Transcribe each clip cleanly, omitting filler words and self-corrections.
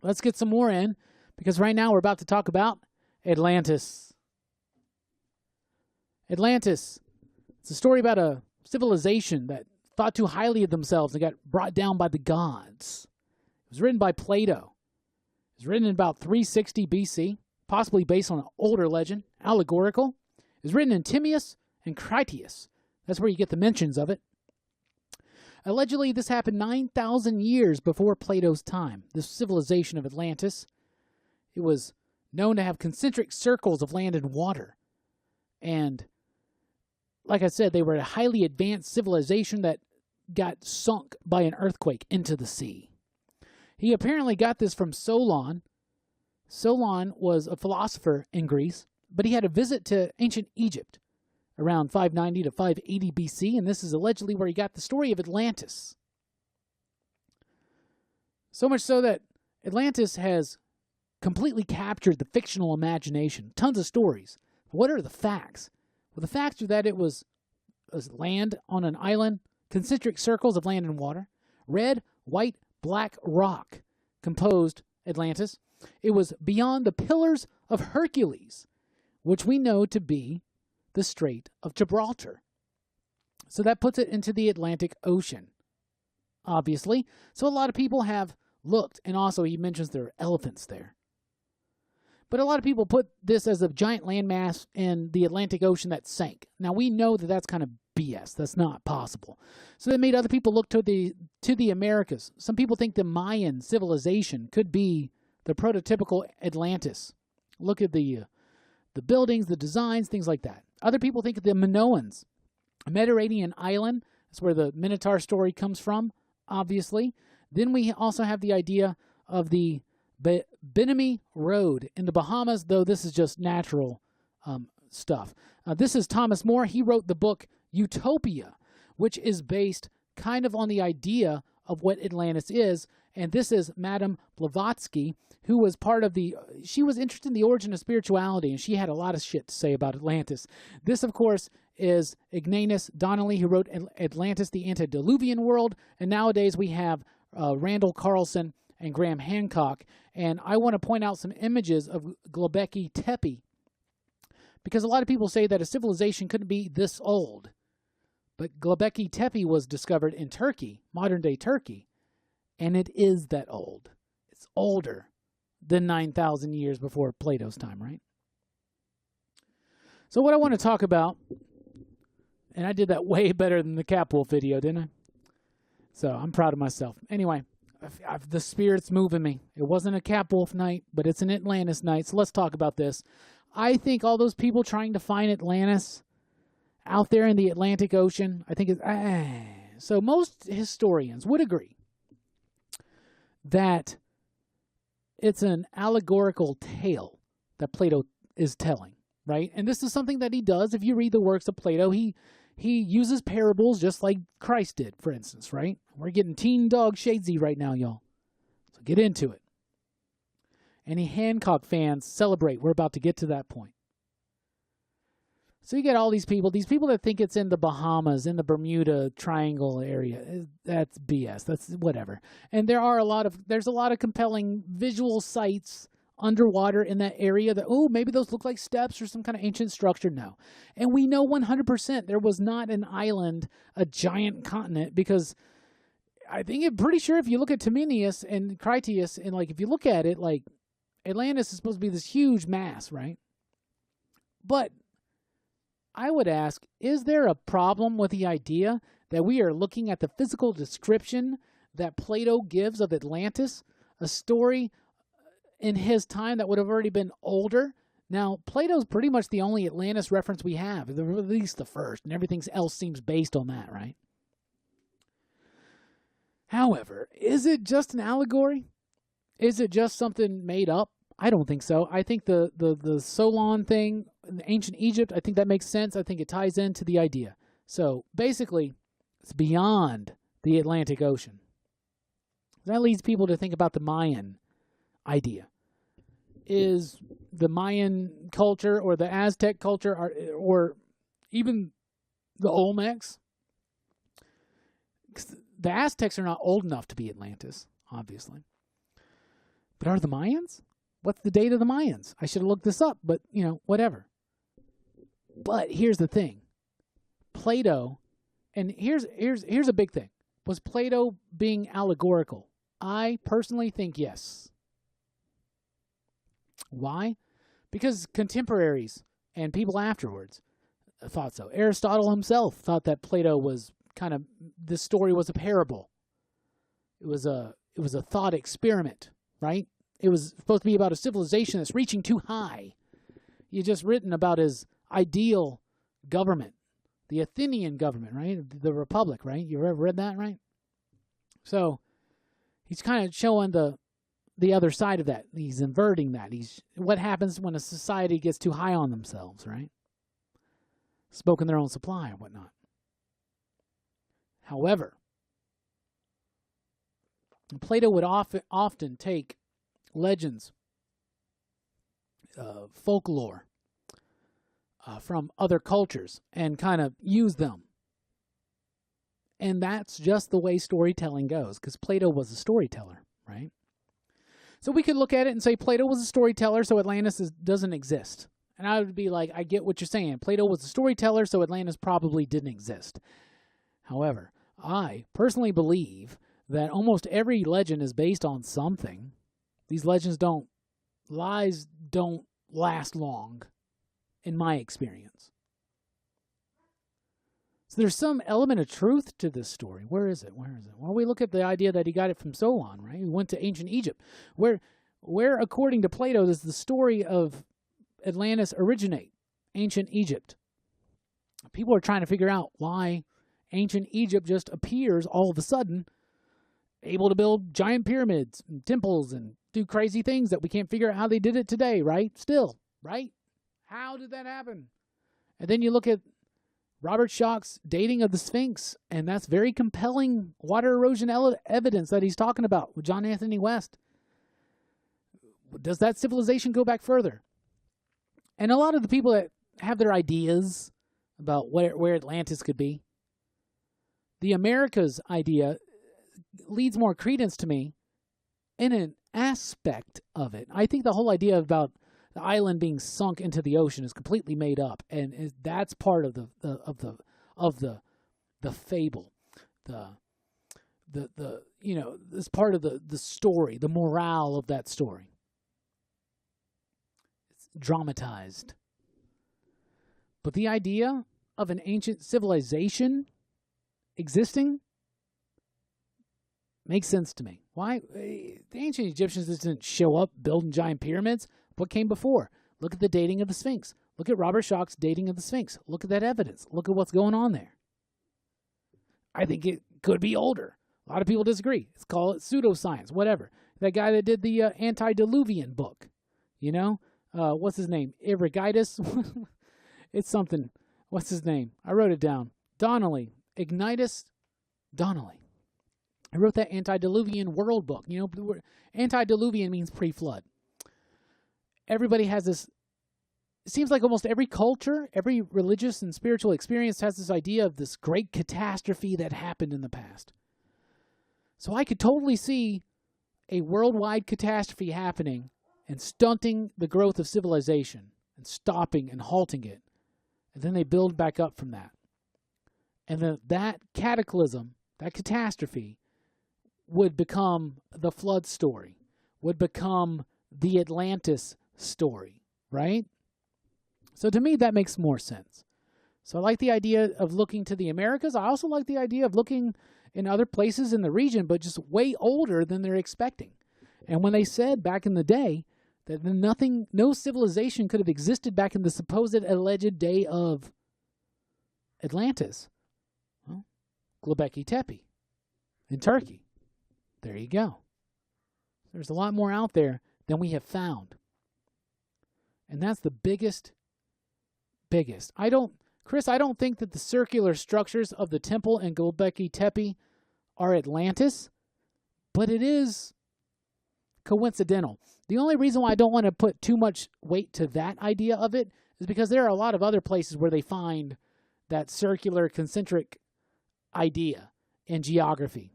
Let's get some more in, because right now we're about to talk about Atlantis. Atlantis. It's a story about a civilization that thought too highly of themselves and got brought down by the gods. It was written by Plato. It was written in about 360 BC, possibly based on an older legend, Allegorical. It was written in Timaeus and Critias. That's where you get the mentions of it. Allegedly, this happened 9,000 years before Plato's time, this civilization of Atlantis. It was known to have concentric circles of land and water. And like I said, they were a highly advanced civilization that got sunk by an earthquake into the sea. He apparently got this from Solon. Solon was a philosopher in Greece, but he had a visit to ancient Egypt around 590 to 580 BC, and this is allegedly where he got the story of Atlantis. So much so that Atlantis has completely captured the fictional imagination. Tons of stories. What are the facts? Well, the facts are that it was land on an island, concentric circles of land and water. Red, white, black rock composed Atlantis. It was beyond the Pillars of Hercules, which we know to be the Strait of Gibraltar. So that puts it into the Atlantic Ocean, obviously. So a lot of people have looked, and also he mentions there are elephants there. But a lot of people put this as a giant landmass in the Atlantic Ocean that sank. Now we know that that's kind of BS. That's not possible. So that made other people look to the Americas. Some people think the Mayan civilization could be the prototypical Atlantis. Look at the buildings, the designs, things like that. Other people think of the Minoans, a Mediterranean island. That's where the Minotaur story comes from, obviously. Then we also have the idea of the Bimini Road in the Bahamas, though this is just natural stuff. This is Thomas More. He wrote the book Utopia, which is based kind of on the idea of what Atlantis is. And this is Madame Blavatsky, who was she was interested in the origin of spirituality, and she had a lot of shit to say about Atlantis. This, of course, is Ignatius Donnelly, who wrote Atlantis, the Antediluvian World, and nowadays we have Randall Carlson and Graham Hancock. And I want to point out some images of Göbekli Tepe, because a lot of people say that a civilization couldn't be this old. But Göbekli Tepe was discovered in Turkey, modern-day Turkey, and it is that old. It's older than 9,000 years before Plato's time, right? So what I want to talk about, and I did that way better than the Capwolf video, didn't I? So I'm proud of myself. Anyway, the spirit's moving me. It wasn't a Capwolf night, but it's an Atlantis night, so let's talk about this. I think all those people trying to find Atlantis out there in the Atlantic Ocean, I think it's... So most historians would agree that it's an allegorical tale that Plato is telling, right? And this is something that he does. If you read the works of Plato, he uses parables just like Christ did, for instance, right? We're getting teen dog shadesy right now, y'all. So get into it. Any Hancock fans, celebrate. We're about to get to that point. So you get all these people that think it's in the Bahamas, in the Bermuda Triangle area. That's BS. That's whatever. And there's a lot of compelling visual sights underwater in that area that, maybe those look like steps or some kind of ancient structure. No. And we know 100% there was not an island, a giant continent, because I think I'm pretty sure if you look at Timaeus and Critias, and if you look at it, Atlantis is supposed to be this huge mass, right? But I would ask, is there a problem with the idea that we are looking at the physical description that Plato gives of Atlantis, a story in his time that would have already been older? Now, Plato's pretty much the only Atlantis reference we have, at least the first, and everything else seems based on that, right? However, is it just an allegory? Is it just something made up? I don't think so. I think the Solon thing, ancient Egypt, I think that makes sense. I think it ties into the idea. So basically, it's beyond the Atlantic Ocean. That leads people to think about the Mayan idea. Is the Mayan culture or the Aztec culture or even the Olmecs? The Aztecs are not old enough to be Atlantis, obviously. But are the Mayans? What's the date of the Mayans? I should have looked this up, but, whatever. But here's the thing. Plato, and here's a big thing. Was Plato being allegorical? I personally think yes. Why? Because contemporaries and people afterwards thought so. Aristotle himself thought that Plato was this story was a parable. It was a thought experiment, right? It was supposed to be about a civilization that's reaching too high. He had just written about his ideal government, the Athenian government, right? The republic, right? You ever read that, right? So he's kind of showing the other side of that. He's inverting that. What happens when a society gets too high on themselves, right? Smoking their own supply and whatnot. However, Plato would often take legends, folklore from other cultures and kind of use them. And that's just the way storytelling goes, because Plato was a storyteller, right? So we could look at it and say Plato was a storyteller, so Atlantis doesn't exist. And I would be like, I get what you're saying. Plato was a storyteller, so Atlantis probably didn't exist. However, I personally believe that almost every legend is based on something. These lies don't last long, in my experience. So there's some element of truth to this story. Where is it? Well, we look at the idea that he got it from Solon, right? He went to ancient Egypt, where according to Plato, does the story of Atlantis originate? Ancient Egypt. People are trying to figure out why ancient Egypt just appears all of a sudden able to build giant pyramids and temples and do crazy things that we can't figure out how they did it today, right? Still, right? How did that happen? And then you look at Robert Schoch's dating of the Sphinx, and that's very compelling water erosion evidence that he's talking about with John Anthony West. Does that civilization go back further? And a lot of the people that have their ideas about where Atlantis could be, the Americas idea leads more credence to me in an aspect of it. I think the whole idea about the island being sunk into the ocean is completely made up, and that's part of the fable, this part of the story, the morale of that story. It's dramatized, but the idea of an ancient civilization existing makes sense to me. Why? The ancient Egyptians just didn't show up building giant pyramids. What came before? Look at the dating of the Sphinx. Look at Robert Schoch's dating of the Sphinx. Look at that evidence. Look at what's going on there. I think it could be older. A lot of people disagree. Let's call it pseudoscience, whatever. That guy that did the antediluvian book, what's his name? Irigitus? It's something. What's his name? I wrote it down. Donnelly. Ignitus Donnelly. I wrote that antediluvian world book. Antediluvian means pre-flood. Everybody has this. It seems like almost every culture, every religious and spiritual experience has this idea of this great catastrophe that happened in the past. So I could totally see a worldwide catastrophe happening and stunting the growth of civilization and stopping and halting it. And then they build back up from that. And then that cataclysm, that catastrophe, would become the flood story, would become the Atlantis story, right? So to me, that makes more sense. So I like the idea of looking to the Americas. I also like the idea of looking in other places in the region, but just way older than they're expecting. And when they said back in the day that no civilization could have existed back in the supposed alleged day of Atlantis, well, Göbekli Tepe in Turkey. There you go. There's a lot more out there than we have found. And that's the biggest. Chris, I don't think that the circular structures of the temple in Göbekli Tepe are Atlantis, but it is coincidental. The only reason why I don't want to put too much weight to that idea of it is because there are a lot of other places where they find that circular concentric idea in geography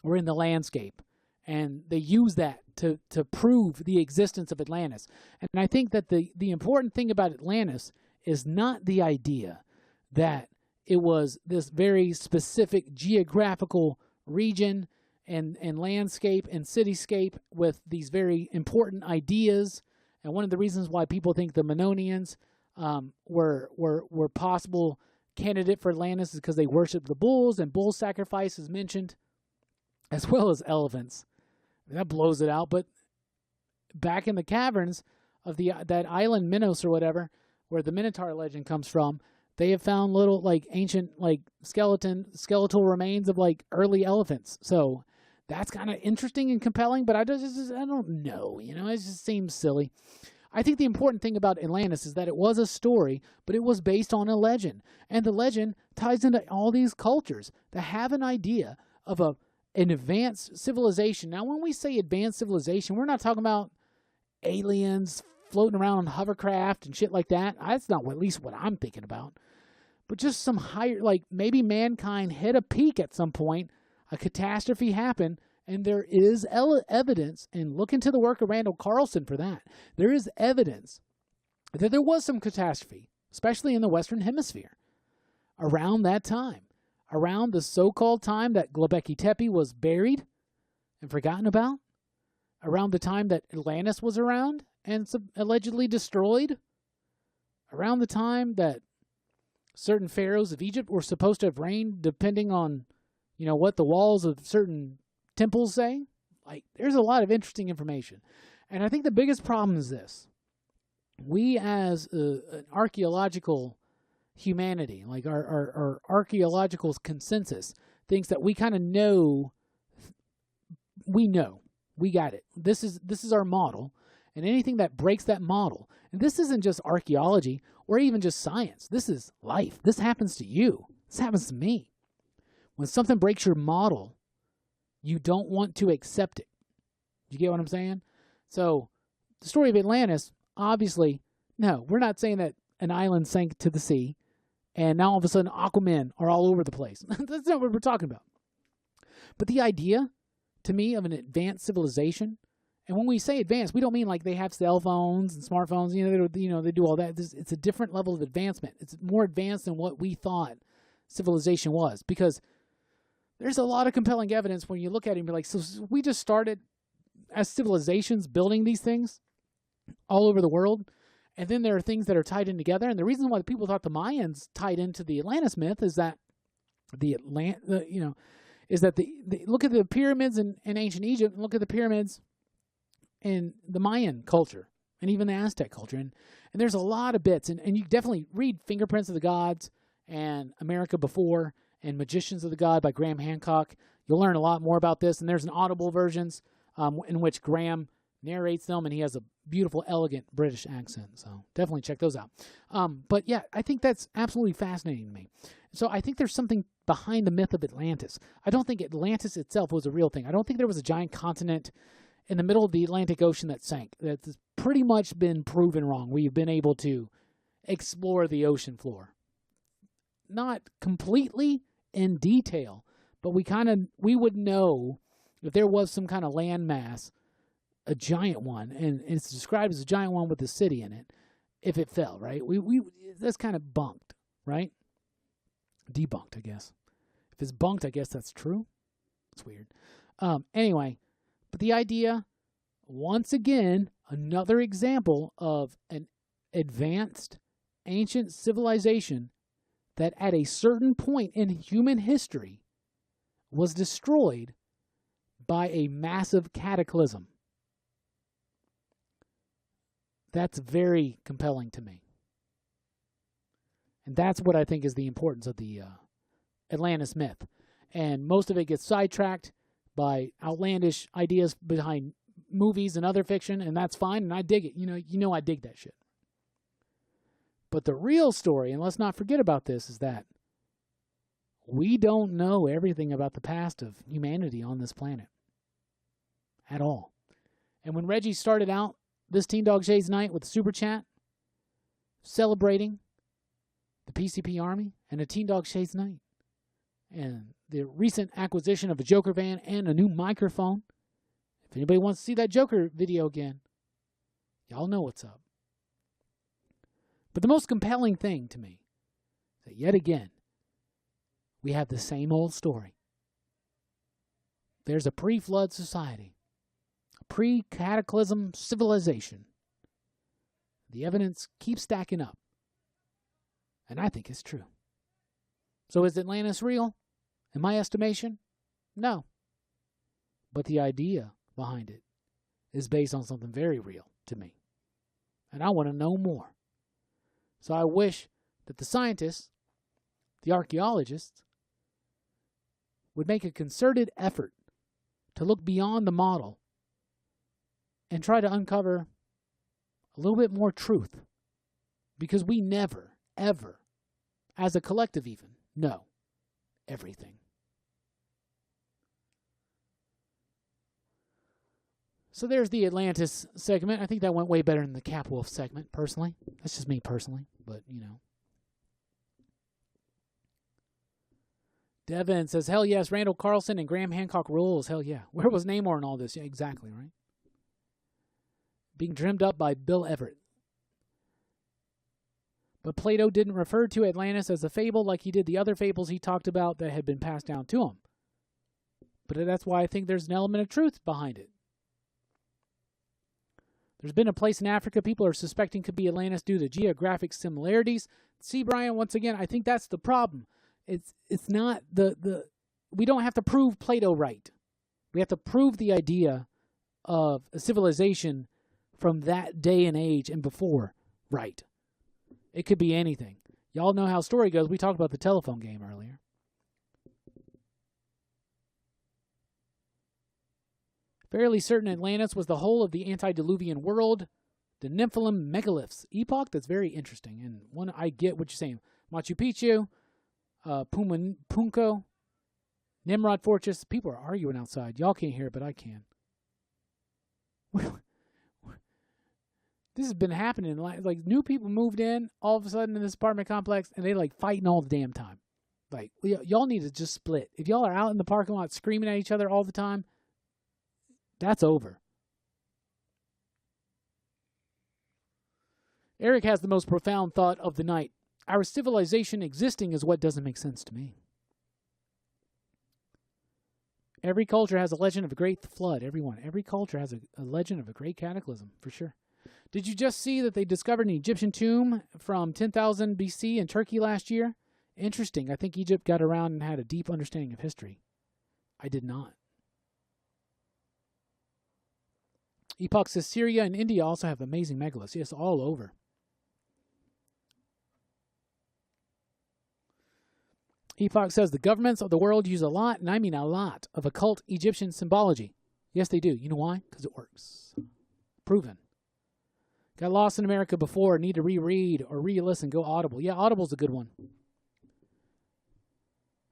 or in the landscape. And they use that to prove the existence of Atlantis. And I think that the important thing about Atlantis is not the idea that it was this very specific geographical region and landscape and cityscape with these very important ideas. And one of the reasons why people think the Mannonians were possible candidate for Atlantis is because they worshiped the bulls, and bull sacrifice is mentioned, as well as elephants. That blows it out. But back in the caverns of that island Minos or whatever, where the Minotaur legend comes from, they have found little like ancient like skeletal remains of like early elephants. So that's kind of interesting and compelling. But I don't know. You know, it just seems silly. I think the important thing about Atlantis is that it was a story, but it was based on a legend. And the legend ties into all these cultures that have an idea of an advanced civilization. Now, when we say advanced civilization, we're not talking about aliens floating around on hovercraft and shit like that. That's not at least what I'm thinking about. But just some higher, like maybe mankind hit a peak at some point, a catastrophe happened, and there is evidence, and look into the work of Randall Carlson for that. There is evidence that there was some catastrophe, especially in the Western Hemisphere, around that time, around the so-called time that Göbekli Tepe was buried and forgotten about, around the time that Atlantis was around and allegedly destroyed, around the time that certain pharaohs of Egypt were supposed to have reigned, depending on, you know, what the walls of certain temples say. Like, there's a lot of interesting information. And I think the biggest problem is this. We as an archaeological humanity, like our archaeological consensus, thinks that we kind of know, we got it. This is our model. And anything that breaks that model, and this isn't just archaeology or even just science. This is life. This happens to you. This happens to me. When something breaks your model, you don't want to accept it. You get what I'm saying? So the story of Atlantis, obviously, no, we're not saying that an island sank to the sea and now all of a sudden Aquaman are all over the place. That's not what we're talking about. But the idea, to me, of an advanced civilization, and when we say advanced, we don't mean like they have cell phones and smartphones. They do all that. It's a different level of advancement. It's more advanced than what we thought civilization was, because there's a lot of compelling evidence when you look at it and be like, so we just started as civilizations building these things all over the world, and then there are things that are tied in together. And the reason why people thought the Mayans tied into the Atlantis myth is that look at the pyramids in ancient Egypt and look at the pyramids in the Mayan culture and even the Aztec culture. And there's a lot of bits. And you definitely read Fingerprints of the Gods and America Before and Magicians of the God by Graham Hancock. You'll learn a lot more about this. And there's an audible versions in which Graham narrates them, and he has a beautiful, elegant British accent. So definitely check those out. But yeah, I think that's absolutely fascinating to me. So I think there's something behind the myth of Atlantis. I don't think Atlantis itself was a real thing. I don't think there was a giant continent in the middle of the Atlantic Ocean that sank. That's pretty much been proven wrong. We've been able to explore the ocean floor. Not completely in detail, but we would know if there was some kind of landmass, a giant one, and it's described as a giant one with a city in it, if it fell, right? That's kind of bunked, right? Debunked, I guess. If it's bunked, I guess that's true. It's weird. Anyway, but the idea, once again, another example of an advanced ancient civilization that at a certain point in human history was destroyed by a massive cataclysm. That's very compelling to me. And that's what I think is the importance of the Atlantis myth. And most of it gets sidetracked by outlandish ideas behind movies and other fiction, and that's fine, and I dig it. You know I dig that shit. But the real story, and let's not forget about this, is that we don't know everything about the past of humanity on this planet. At all. And when Reggie started out this Teen Dog Shades night with the Super Chat, celebrating the PCP Army and a Teen Dog Shades night, and the recent acquisition of a Joker van and a new microphone, If anybody wants to see that Joker video again, y'all know what's up. But the most compelling thing to me is that yet again, we have the same old story. There's a pre-flood society, a pre-cataclysm civilization. The evidence keeps stacking up. And I think it's true. So is Atlantis real? In my estimation, no. But the idea behind it is based on something very real to me. And I want to know more. So I wish that the scientists, the archaeologists, would make a concerted effort to look beyond the model and try to uncover a little bit more truth. Because we never, ever, as a collective even, know everything. So there's the Atlantis segment. I think that went way better than the Capwolf segment, personally. That's just me personally, but, you know. Devin says, hell yes, Randall Carlson and Graham Hancock rules. Hell yeah. Where was Namor in all this? Yeah, exactly, right? Being trimmed up by Bill Everett. But Plato didn't refer to Atlantis as a fable like he did the other fables he talked about that had been passed down to him. But that's why I think there's an element of truth behind it. There's been a place in Africa people are suspecting could be Atlantis due to geographic similarities. See, Brian, once again, I think that's the problem. It's not we don't have to prove Plato right. We have to prove the idea of a civilization from that day and age and before right. It could be anything. Y'all know how story goes. We talked about the telephone game earlier. Fairly certain Atlantis was the whole of the antediluvian world. The Nymphalem megaliths epoch, that's very interesting. And one, I get what you're saying. Machu Picchu, Punko, Nimrod Fortress. People are arguing outside. Y'all can't hear it, but I can. This has been happening. Like, new people moved in all of a sudden in this apartment complex, and they like fighting all the damn time. Like, y'all need to just split. If y'all are out in the parking lot screaming at each other all the time, that's over. Eric has the most profound thought of the night. Our civilization existing is what doesn't make sense to me. Every culture has a legend of a great flood. Every culture has a legend of a great cataclysm, for sure. Did you just see that they discovered an Egyptian tomb from 10,000 BC in Turkey last year? Interesting. I think Egypt got around and had a deep understanding of history. I did not. Epoch says Syria and India also have amazing megaliths. Yes, all over. Epoch says the governments of the world use a lot, and I mean a lot, of occult Egyptian symbology. Yes, they do. You know why? Because it works. Proven. Got lost in America before, need to reread or re-listen, go Audible. Yeah, Audible's a good one.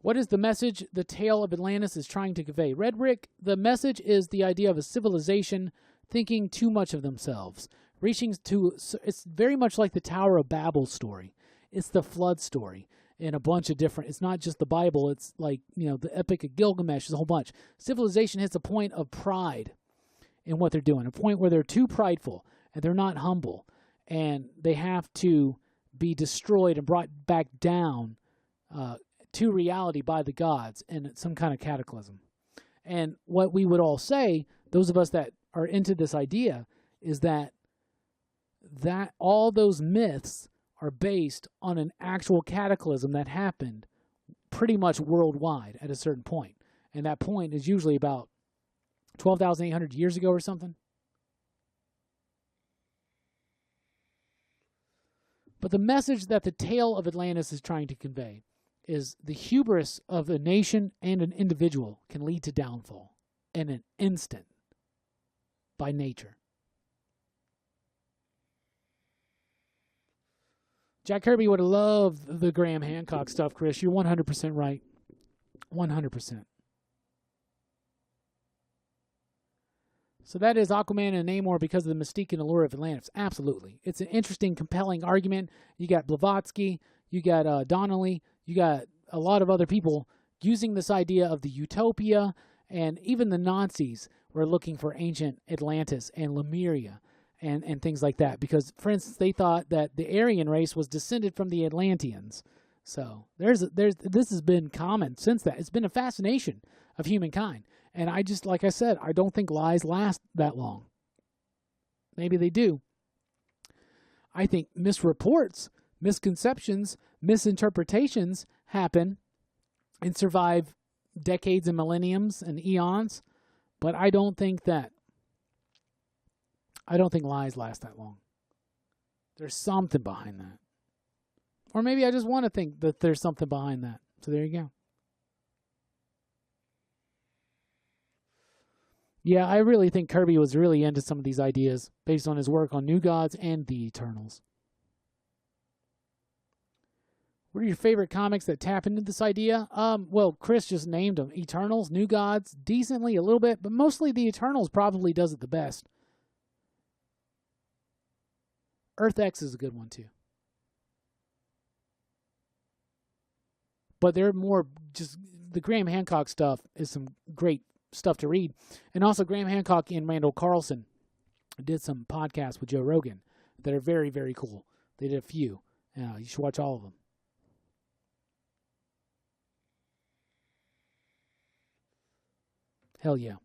What is the message the tale of Atlantis is trying to convey? Red Rick, the message is the idea of a civilization thinking too much of themselves. It's very much like the Tower of Babel story. It's the flood story in a bunch of different, it's not just the Bible, it's like, the Epic of Gilgamesh, there's a whole bunch. Civilization hits a point of pride in what they're doing, a point where they're too prideful and they're not humble, and they have to be destroyed and brought back down to reality by the gods in some kind of cataclysm. And what we would all say, those of us that are into this idea, is that all those myths are based on an actual cataclysm that happened pretty much worldwide at a certain point. And that point is usually about 12,800 years ago or something. But the message that the tale of Atlantis is trying to convey is the hubris of a nation and an individual can lead to downfall in an instant by nature. Jack Kirby would have loved the Graham Hancock stuff, Chris. You're 100% right. 100%. So that is Aquaman and Namor because of the mystique and allure of Atlantis. Absolutely. It's an interesting, compelling argument. You got Blavatsky, you got Donnelly, you got a lot of other people using this idea of the utopia, and even the Nazis were looking for ancient Atlantis and Lemuria and things like that. Because, for instance, they thought that the Aryan race was descended from the Atlanteans. So this has been common since that. It's been a fascination of humankind. And I just, like I said, I don't think lies last that long. Maybe they do. I think misreports, misconceptions, misinterpretations happen and survive decades and millenniums and eons, but I don't think lies last that long. There's something behind that. Or maybe I just want to think that there's something behind that. So there you go. Yeah, I really think Kirby was really into some of these ideas based on his work on New Gods and the Eternals. What are your favorite comics that tap into this idea? Well, Chris just named them. Eternals, New Gods, decently a little bit, but mostly the Eternals probably does it the best. Earth X is a good one too. But they're more just, the Graham Hancock stuff is some great stuff to read. And also Graham Hancock and Randall Carlson did some podcasts with Joe Rogan that are very, very cool. They did a few. You should watch all of them. Hell yeah.